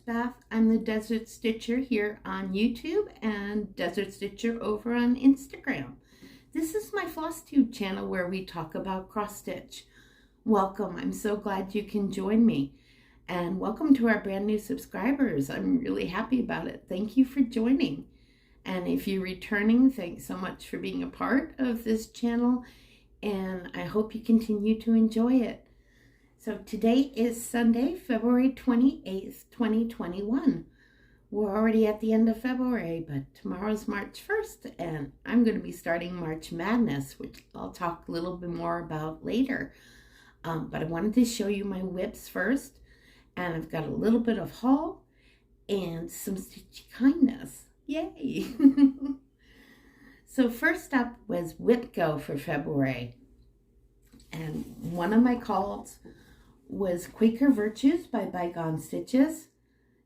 Beth. I'm the Desert Stitcher here on YouTube and Desert Stitcher over on Instagram. This is my Flosstube channel where we talk about cross stitch. Welcome. I'm so glad you can join me. And welcome to our brand new subscribers. I'm really happy about it. Thank you for joining. And if you're returning, thanks so much for being a part of this channel. And I hope you continue to enjoy it. So today is Sunday, February 28th, 2021. We're already at the end of February, but tomorrow's March 1st, and I'm going to be starting March Madness, which I'll talk a little bit more about later. But I wanted to show you my whips first, and I've got a little bit of haul and some Stitchy Kindness. Yay! So first up was Whip Go for February, and one of my calls was Quaker Virtues by Bygone Stitches.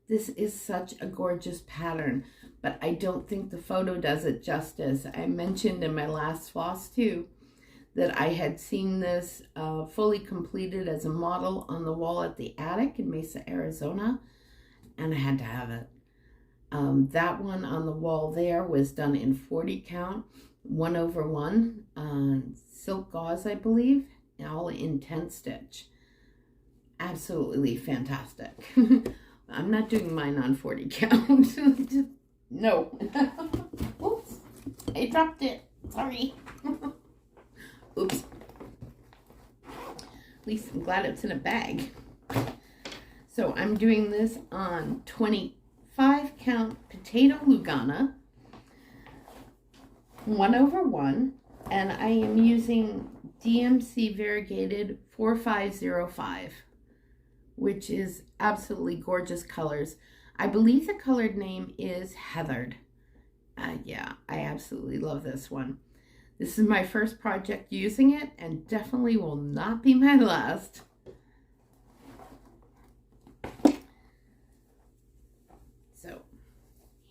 This is such a gorgeous pattern, but I don't think the photo does it justice. I mentioned in my last Flosstube that I had seen this fully completed as a model on the wall at the attic in Mesa, Arizona, and I had to have it. That one on the wall there was done in 40 count, 1/1, silk gauze, I believe, all in 10 stitch. Absolutely fantastic. I'm not doing mine on 40 count. No. Oops. I dropped it. Sorry. Oops. At least I'm glad it's in a bag. So I'm doing this on 25 count potato Lugana, 1/1, and I am using DMC variegated 4505. Which is absolutely gorgeous colors. I believe the colored name is Heathered. Yeah, I absolutely love this one. This is my first project using it and definitely will not be my last. So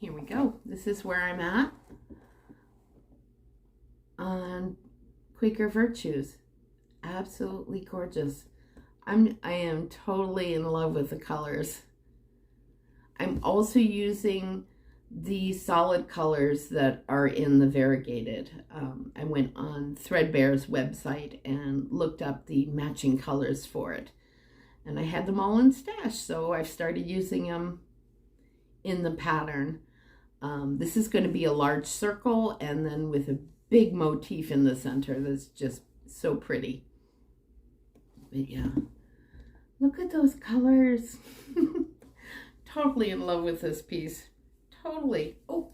here we go. This is where I'm at on Quaker Virtues. Absolutely gorgeous. I am totally in love with the colors. I'm also using the solid colors that are in the variegated. I went on Threadbare's website and looked up the matching colors for it. And I had them all in stash, so I've started using them in the pattern. This is going to be a large circle and then with a big motif in the center that's just so pretty. But yeah. Look at those colors. Totally in love with this piece. Totally. Oh,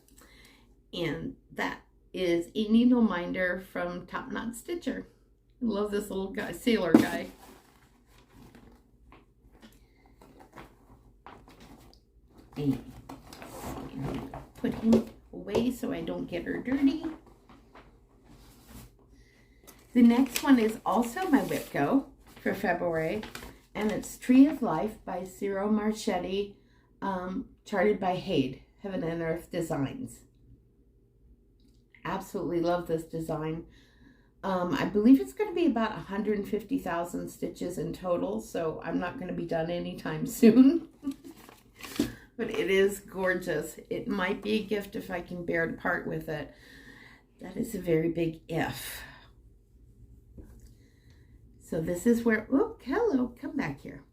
and that is a needle minder from Top Knot Stitcher. I love this little guy, sailor guy. And put him away so I don't get her dirty. The next one is also my Whip Go for February. And it's Tree of Life by Ciro Marchetti, charted by Heaven and Earth Designs. Absolutely love this design. I believe it's going to be about 150,000 stitches in total, so I'm not going to be done anytime soon. But it is gorgeous. It might be a gift if I can bear to part with it. That is a very big if. So this is where, oh, hello, come back here.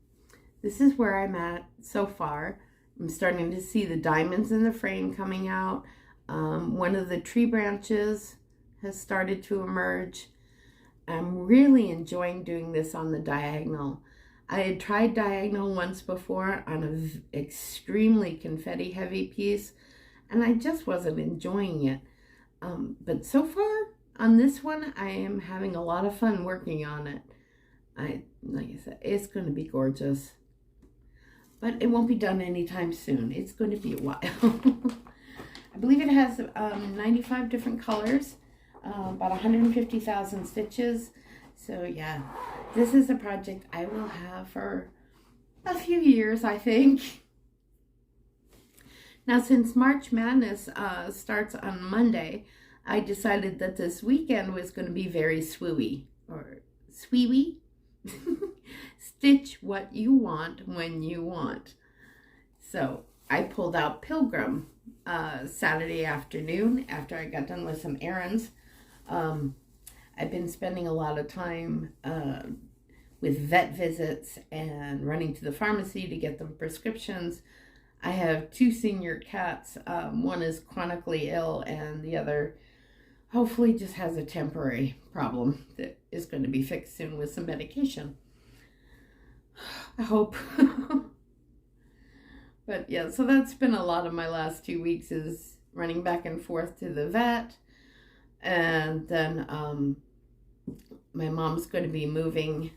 This is where I'm at so far. I'm starting to see the diamonds in the frame coming out. One of the tree branches has started to emerge. I'm really enjoying doing this on the diagonal. I had tried diagonal once before on an extremely confetti heavy piece, and I just wasn't enjoying it. But so far on this one, I am having a lot of fun working on it. Like I said, it's going to be gorgeous, but it won't be done anytime soon. It's going to be a while. I believe it has 95 different colors, about 150,000 stitches. So yeah, this is a project I will have for a few years, I think. Now, since March Madness starts on Monday, I decided that this weekend was going to be very swooey, or sweewy. Stitch what you want when you want. So I pulled out Pilgrim Saturday afternoon after I got done with some errands. I've been spending a lot of time with vet visits and running to the pharmacy to get them prescriptions. I have 2 senior cats. One is chronically ill and the other hopefully just has a temporary problem that is going to be fixed soon with some medication. I hope. But yeah, so that's been a lot of my last 2 weeks, is running back and forth to the vet. And then my mom's going to be moving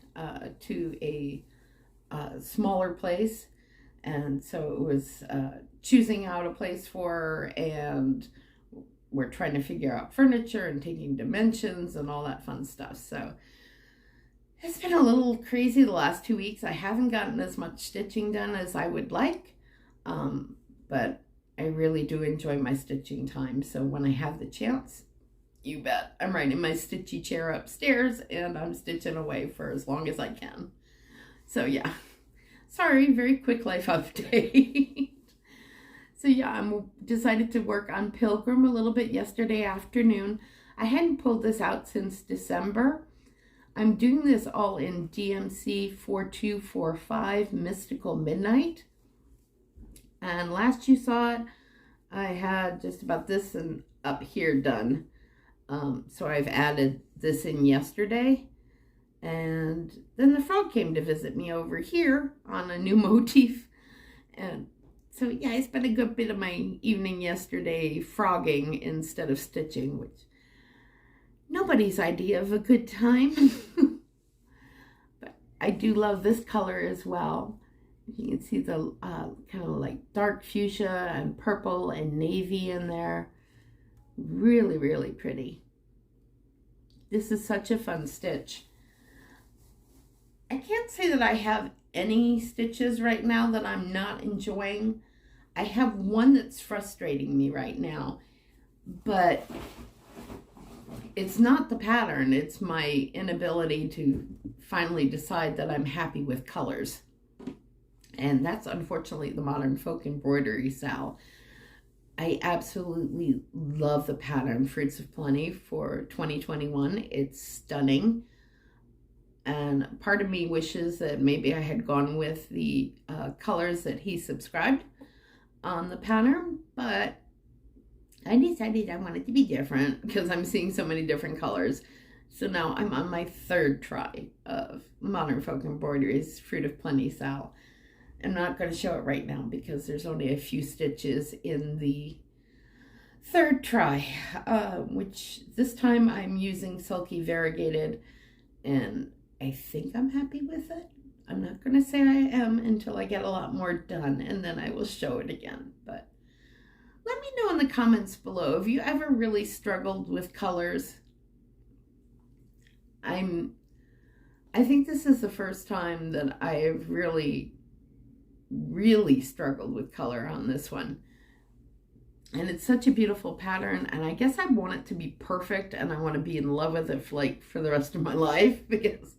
to a smaller place. And so it was choosing out a place for her, and we're trying to figure out furniture and taking dimensions and all that fun stuff. So it's been a little crazy the last 2 weeks. I haven't gotten as much stitching done as I would like, but I really do enjoy my stitching time. So when I have the chance, you bet, I'm right in my stitchy chair upstairs and I'm stitching away for as long as I can. So yeah, sorry, very quick life update. So yeah, I decided to work on Pilgrim a little bit yesterday afternoon. I hadn't pulled this out since December. I'm doing this all in DMC 4245 Mystical Midnight. And last you saw it, I had just about this and up here done. So I've added this in yesterday. And then the frog came to visit me over here on a new motif. And so yeah, I spent a good bit of my evening yesterday frogging instead of stitching, which nobody's idea of a good time. But I do love this color as well. You can see the kind of like dark fuchsia and purple and navy in there. Really, really pretty. This is such a fun stitch. I can't say that I have any stitches right now that I'm not enjoying. I have one that's frustrating me right now, but it's not the pattern. It's my inability to finally decide that I'm happy with colors. And that's unfortunately the Modern Folk Embroidery Sal. I absolutely love the pattern Fruits of Plenty for 2021. It's stunning. And part of me wishes that maybe I had gone with the colors that he subscribed on the pattern, but I decided I wanted to be different because I'm seeing so many different colors. So now I'm on my 3rd try of Modern Folk Embroidery's Fruit of Plenty Sal. I'm not going to show it right now because there's only a few stitches in the 3rd try, which this time I'm using Sulky Variegated, and I think I'm happy with it. I'm not going to say I am until I get a lot more done, and then I will show it again. But let me know in the comments below, have you ever really struggled with colors? I think this is the first time that I've really struggled with color on this one. And it's such a beautiful pattern, and I guess I want it to be perfect, and I want to be in love with it for the rest of my life, because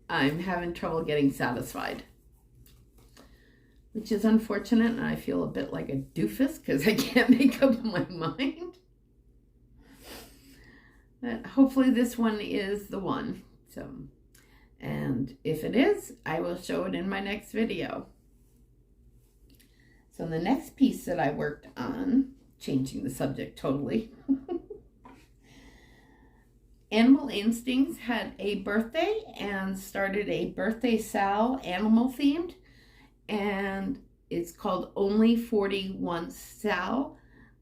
I'm having trouble getting satisfied, which is unfortunate, and I feel a bit like a doofus because I can't make up my mind. But hopefully this one is the one. So, and if it is, I will show it in my next video. So the next piece that I worked on, changing the subject totally, Animal Instincts had a birthday and started a birthday Sal animal themed, and it's called Only 40 Once Sal.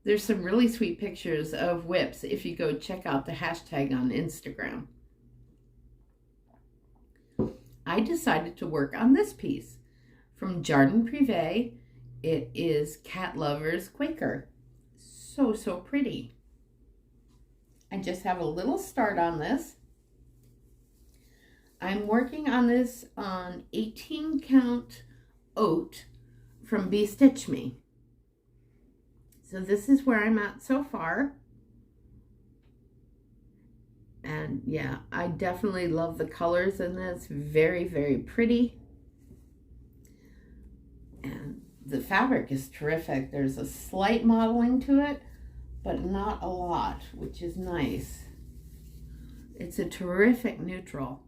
There's some really sweet pictures of whips if you go check out the hashtag on Instagram. I decided to work on this piece from Jardin Privé. It is Cat Lover's Quaker. So pretty. I just have a little start on this. I'm working on this on 18 count oat from Bee Stitch Me. So this is where I'm at so far. And yeah, I definitely love the colors in this. Very, very pretty. And the fabric is terrific. There's a slight modeling to it, but not a lot, which is nice. It's a terrific neutral.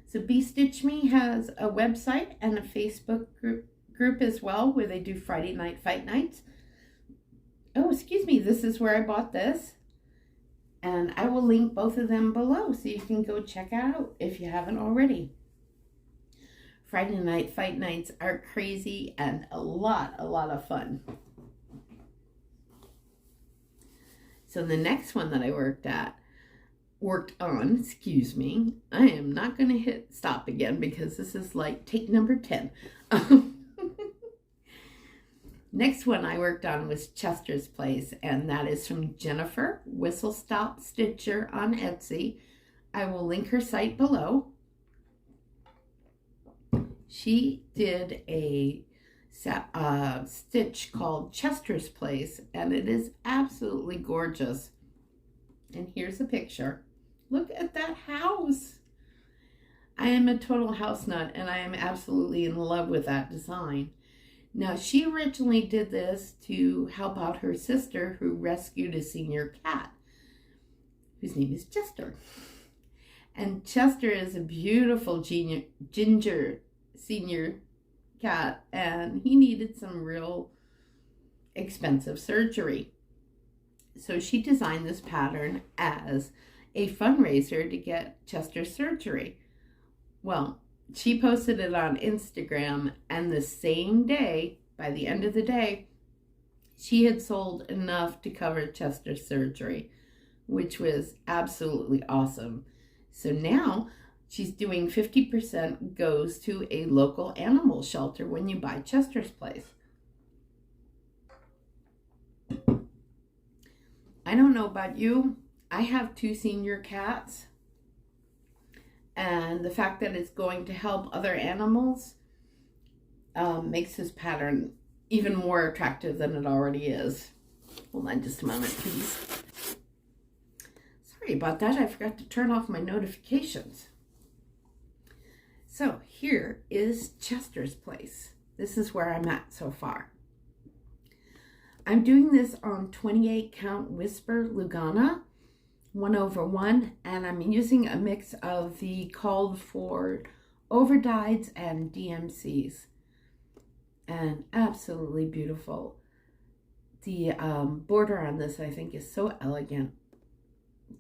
So Be Stitch Me has a website and a Facebook group as well, where they do Friday night fight nights. Oh, excuse me, this is where I bought this. And I will link both of them below so you can go check out if you haven't already. Friday night fight nights are crazy and a lot of fun. So the next one that I worked on, excuse me, I am not going to hit stop again because this is like take number 10. Next one I worked on was Chester's Place, and that is from Jennifer, Whistle Stop Stitcher on Etsy. I will link her site below. She did a stitch called Chester's Place, and it is absolutely gorgeous. And here's a picture. Look at that house. I am a total house nut, and I am absolutely in love with that design. Now, she originally did this to help out her sister who rescued a senior cat, whose name is Chester. And Chester is a beautiful ginger senior cat, and he needed some real expensive surgery. So she designed this pattern as a fundraiser to get Chester surgery. Well, she posted it on Instagram, and the same day, by the end of the day, she had sold enough to cover Chester's surgery, which was absolutely awesome. So now she's doing 50% goes to a local animal shelter when you buy Chester's Place. I don't know about you. I have 2 senior cats. And the fact that it's going to help other animals makes this pattern even more attractive than it already is. Hold on just a moment, please. Sorry about that. I forgot to turn off my notifications. So here is Chester's Place. This is where I'm at so far. I'm doing this on 28 count Whisper Lugana 1/1, and I'm using a mix of the called for overdyes and DMCs, and absolutely beautiful. The border on this I think is so elegant.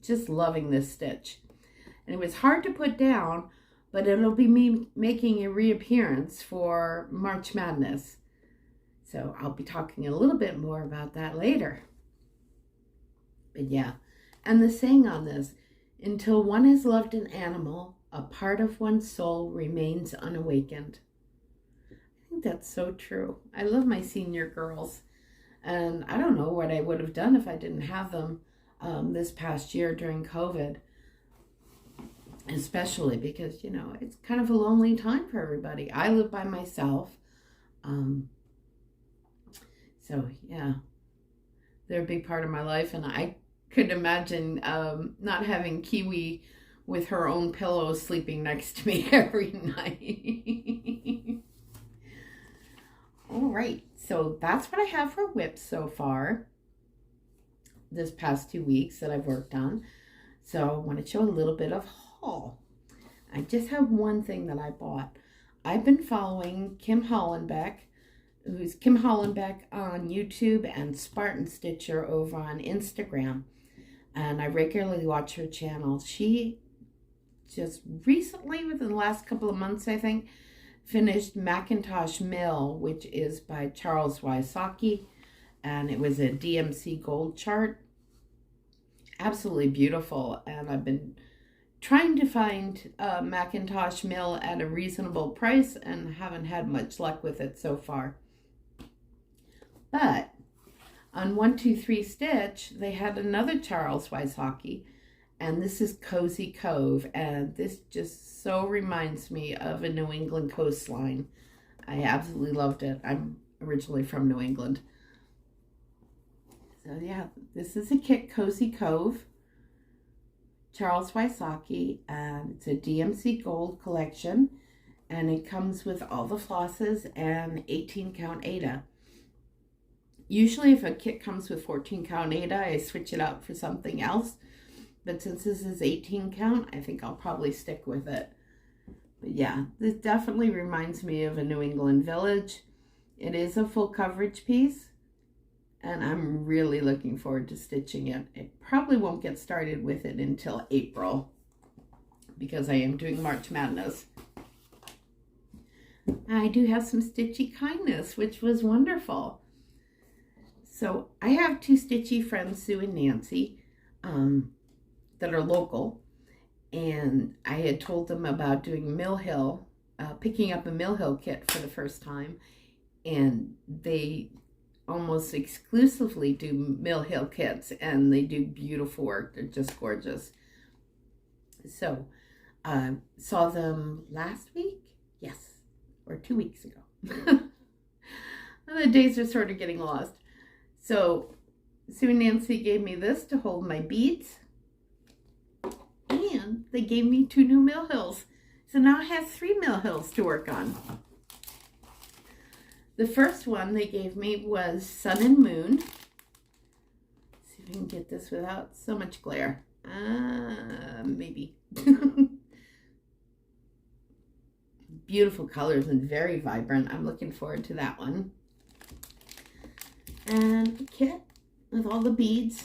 Just loving this stitch, and it was hard to put down, but it'll be me making a reappearance for March Madness, so I'll be talking a little bit more about that later. But yeah. And the saying on this, until one has loved an animal, a part of one's soul remains unawakened. I think that's so true. I love my senior girls, and I don't know what I would have done if I didn't have them this past year during COVID, especially because, you know, it's kind of a lonely time for everybody. I live by myself, so yeah, they're a big part of my life, and I could imagine not having Kiwi with her own pillow sleeping next to me every night. All right, so that's what I have for whips so far this past 2 weeks that I've worked on. So I want to show a little bit of haul. I just have one thing that I bought. I've been following Kim Hollenbeck, who's Kim Hollenbeck on YouTube, and Spartan Stitcher over on Instagram. And I regularly watch her channel. She just recently, within the last couple of months, I think, finished Macintosh Mill, which is by Charles Wysocki. And it was a DMC gold chart. Absolutely beautiful. And I've been trying to find Macintosh Mill at a reasonable price and haven't had much luck with it so far. But on 123 Stitch, they had another Charles Wysocki, and this is Cozy Cove, and this just so reminds me of a New England coastline. I absolutely loved it. I'm originally from New England. So yeah, this is a kit, Cozy Cove, Charles Wysocki, and it's a DMC Gold collection, And it comes with all the flosses and 18 count Ada. Usually if a kit comes with 14 count Ada, I switch it out for something else. But since this is 18 count, I think I'll probably stick with it. But yeah, this definitely reminds me of a New England village. It is a full coverage piece, and I'm really looking forward to stitching it. It probably won't get started with it until April, because I am doing March Madness. I do have some Stitchy Kindness, which was wonderful. So I have two Stitchy friends, Sue and Nancy, that are local. And I had told them about doing Mill Hill, picking up a Mill Hill kit for the first time. And they almost exclusively do Mill Hill kits, and they do beautiful work. They're just gorgeous. So saw them last week? Yes, or 2 weeks ago. The days are sort of getting lost. So Sue and Nancy gave me this to hold my beads, and they gave me 2 new Mill Hills. So now I have 3 Mill Hills to work on. The first one they gave me was Sun and Moon. Let's see if I can get this without so much glare. Maybe. Beautiful colors and very vibrant. I'm looking forward to that one. And a kit with all the beads.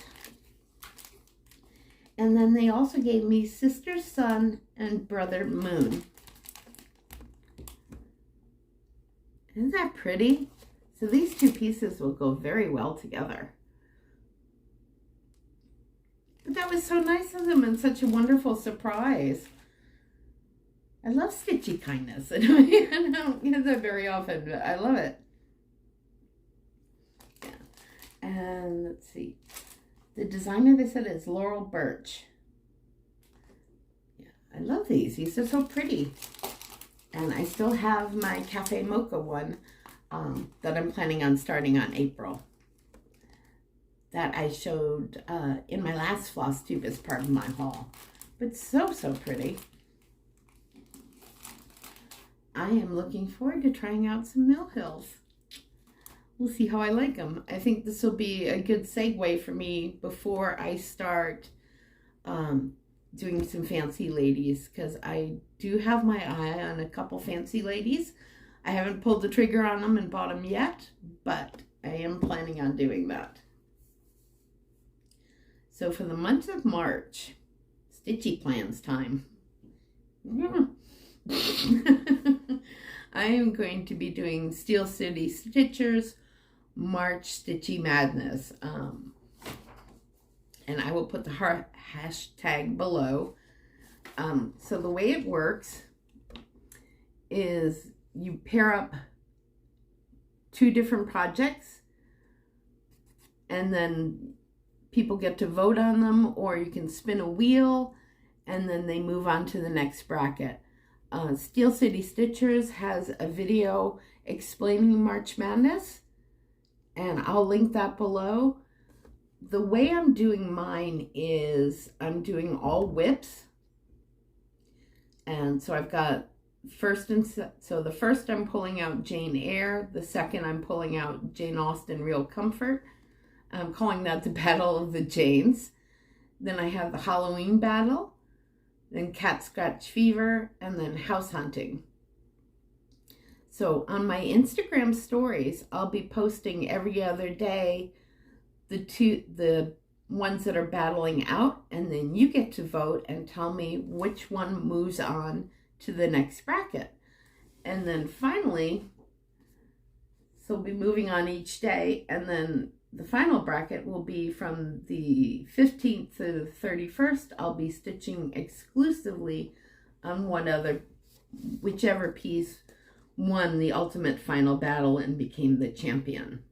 And then they also gave me Sister Sun and Brother Moon. Isn't that pretty? So these 2 pieces will go very well together. But that was so nice of them and such a wonderful surprise. I love Stitchy Kindness. I don't get that very often, but I love it. Yeah. And let's see. The designer, they said, is Laurel Birch. Yeah, I love these. These are so pretty. And I still have my Cafe Mocha one that I'm planning on starting on April. That I showed in my last Flosstube as part of my haul. But so pretty. I am looking forward to trying out some Mill Hills. We'll see how I like them. I think this will be a good segue for me before I start doing some fancy ladies, because I do have my eye on a couple fancy ladies. I haven't pulled the trigger on them and bought them yet, but I am planning on doing that. So for the month of March, Stitchy plans time. I am going to be doing Steel City Stitchers March Stitchy Madness. And I will put the hashtag below. So the way it works is you pair up 2 different projects, and then people get to vote on them, or you can spin a wheel and then they move on to the next bracket. Steel City Stitchers has a video explaining March Madness, and I'll link that below. The way I'm doing mine is I'm doing all whips. And so I've got so the first I'm pulling out Jane Eyre, the second I'm pulling out Jane Austen Real Comfort. I'm calling that the Battle of the Janes. Then I have the Halloween Battle, then Cat Scratch Fever, and then House Hunting. So on my Instagram stories, I'll be posting every other day the ones that are battling out, and then you get to vote and tell me which one moves on to the next bracket. And then finally, so we'll be moving on each day, and then the final bracket will be from the 15th to the 31st. I'll be stitching exclusively on whichever piece won the ultimate final battle and became the champion.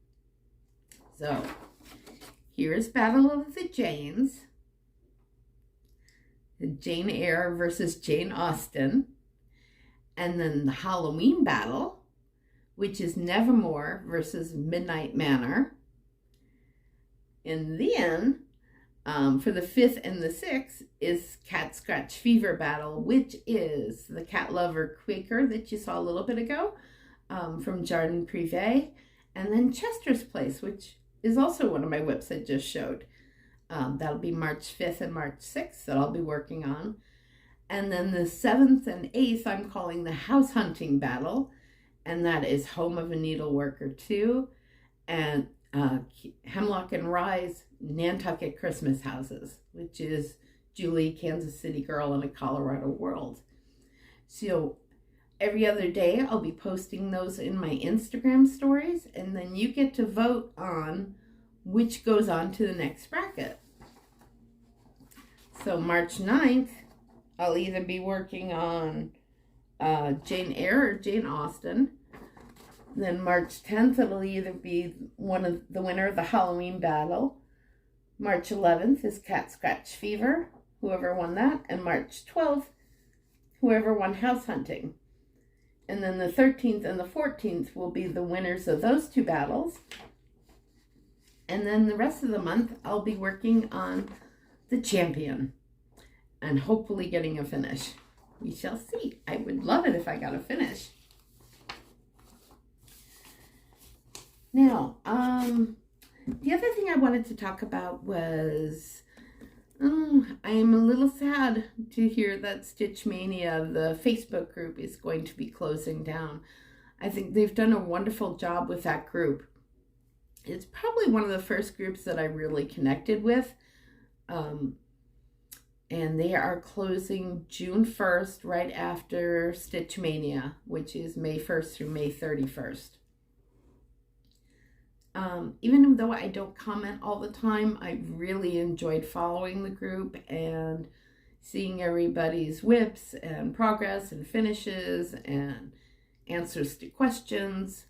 So here is Battle of the Janes. Jane Eyre versus Jane Austen. And then the Halloween Battle, which is Nevermore versus Midnight Manor. And then For the 5th and the 6th is Cat Scratch Fever Battle, which is the cat lover Quaker that you saw a little bit ago from Jardin Privé. And then Chester's Place, which is also one of my whips I just showed. That'll be March 5th and March 6th that I'll be working on. And then the 7th and 8th I'm calling the House Hunting Battle. And that is Home of a Needleworker 2 and Hemlock and Rye's Nantucket Christmas Houses, which is Julie, Kansas City Girl in a Colorado World. So every other day I'll be posting those in my Instagram stories, and then you get to vote on which goes on to the next bracket. So March 9th, I'll either be working on Jane Eyre or Jane Austen. Then March 10th, it'll either be the winner of the Halloween battle. March 11th is Cat Scratch Fever, whoever won that. And March 12th, whoever won House Hunting. And then the 13th and the 14th will be the winners of those two battles. And then the rest of the month, I'll be working on the champion and hopefully getting a finish. We shall see. I would love it if I got a finish. Now, the other thing I wanted to talk about was I am a little sad to hear that Stitch Mania, the Facebook group, is going to be closing down. I think they've done a wonderful job with that group. It's probably one of the first groups that I really connected with. And they are closing June 1st, right after Stitch Mania, which is May 1st through May 31st. Even though I don't comment all the time, I really enjoyed following the group and seeing everybody's whips and progress and finishes and answers to questions.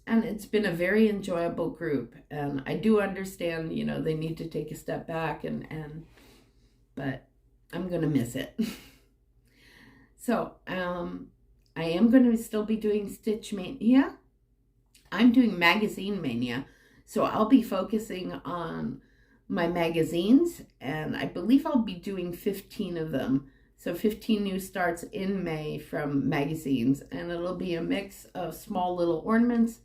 And it's been a very enjoyable group. And I do understand, they need to take a step back but I'm going to miss it. So, I am going to still be doing Stitch Mania. I'm doing Magazine Mania, so I'll be focusing on my magazines, and I believe I'll be doing 15 of them. So 15 new starts in May from magazines, and it'll be a mix of small little ornaments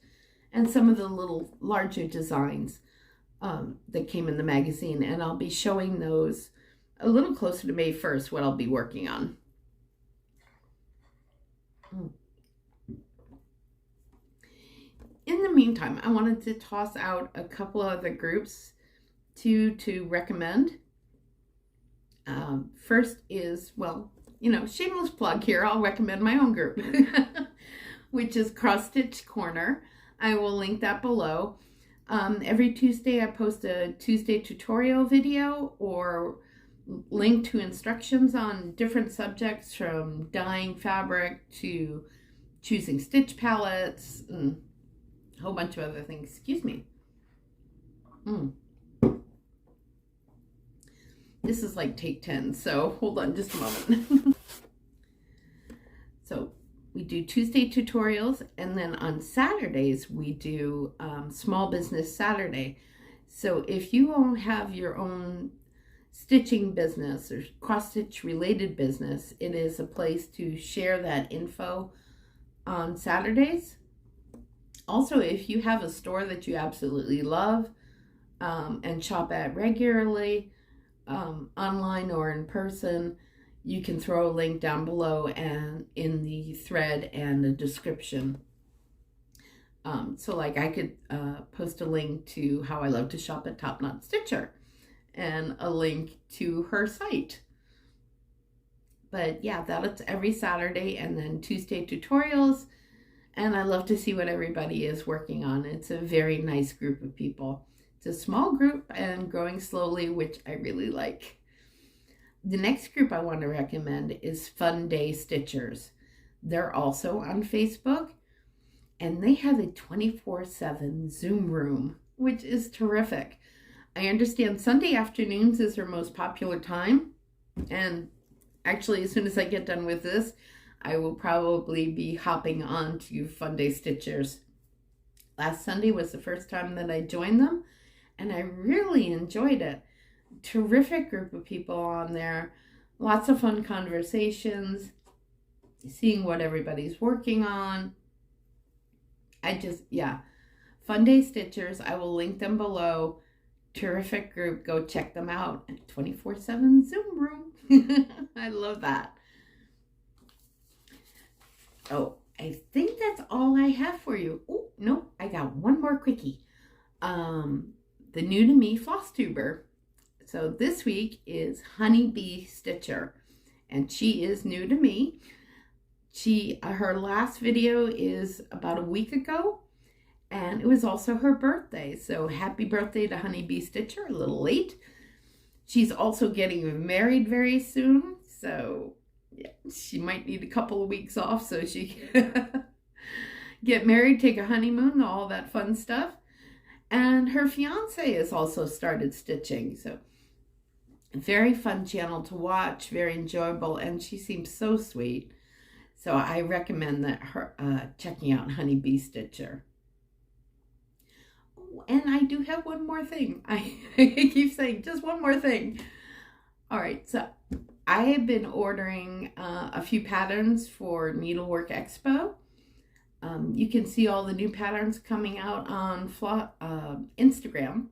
and some of the little larger designs that came in the magazine, and I'll be showing those a little closer to May 1st, what I'll be working on. In the meantime, I wanted to toss out a couple of other groups to recommend. First is, shameless plug here, I'll recommend my own group, which is Cross Stitch Corner. I will link that below. Every Tuesday I post a Tuesday tutorial video or link to instructions on different subjects, from dyeing fabric to choosing stitch palettes and a whole bunch of other things. Excuse me. This is like take 10, so hold on just a moment. So we do Tuesday tutorials, and then on Saturdays we do Small Business Saturday. So if you have your own stitching business or cross-stitch related business, it is a place to share that info on Saturdays. Also, if you have a store that you absolutely love and shop at regularly, online or in person, you can throw a link down below and in the thread and the description. So like I could post a link to how I love to shop at Top Knot Stitcher and a link to her site. But yeah, that's every Saturday, and then Tuesday tutorials. And I love to see what everybody is working on. It's a very nice group of people. It's a small group and growing slowly, which I really like. The next group I want to recommend is Fun Day Stitchers. They're also on Facebook, and they have a 24/7 Zoom room, which is terrific. I understand Sunday afternoons is their most popular time, and actually as soon as I get done with this, I will probably be hopping on to Fun Day Stitchers. Last Sunday was the first time that I joined them, and I really enjoyed it. Terrific group of people on there. Lots of fun conversations, seeing what everybody's working on. Yeah, Fun Day Stitchers. I will link them below. Terrific group. Go check them out. 24/7 Zoom room. I love that. Oh, I think that's all I have for you. Oh, no, I got one more quickie. The new to me Flosstuber. So this week is Honeybee Stitcher, and she is new to me. Her last video is about a week ago, and it was also her birthday. So happy birthday to Honeybee Stitcher, a little late. She's also getting married very soon, so yeah, she might need a couple of weeks off so she can get married, take a honeymoon, all that fun stuff. And her fiance has also started stitching, so very fun channel to watch, very enjoyable, and she seems so sweet. So I recommend that her checking out Honeybee Stitcher. Oh, and I do have one more thing. I keep saying just one more thing. All right, so I have been ordering a few patterns for Needlework Expo. You can see all the new patterns coming out on Instagram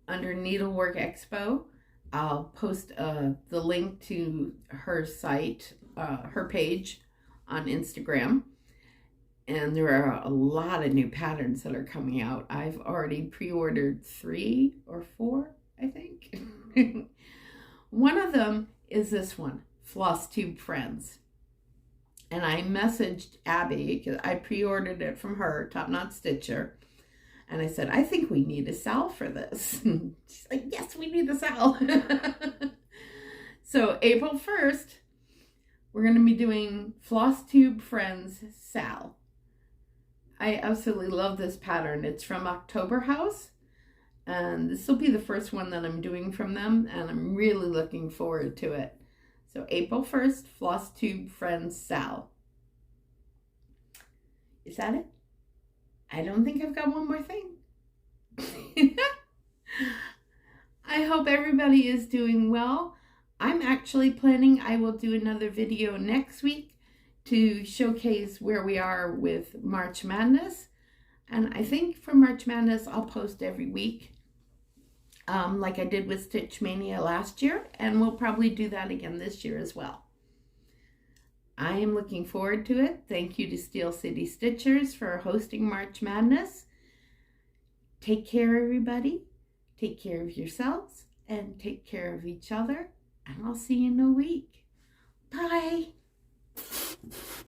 under Needlework Expo. I'll post the link to her site, her page on Instagram. And there are a lot of new patterns that are coming out. I've already pre-ordered 3 or 4, I think. One of them is this one, Flosstube Friends. And I messaged Abby, because I pre-ordered it from her, Top Knot Stitcher. And I said, I think we need a SAL for this. She's like, yes, we need a SAL. So April 1st, we're going to be doing Flosstube Friends SAL. I absolutely love this pattern. It's from October House. And this will be the first one that I'm doing from them. And I'm really looking forward to it. So April 1st, Flosstube Friends SAL. Is that it? I don't think I've got one more thing. I hope everybody is doing well. I'm actually planning I will do another video next week to showcase where we are with March Madness. And I think for March Madness, I'll post every week, like I did with Stitch Mania last year. And we'll probably do that again this year as well. I am looking forward to it. Thank you to Steel City Stitchers for hosting March Madness. Take care, everybody. Take care of yourselves and take care of each other. And I'll see you in a week. Bye.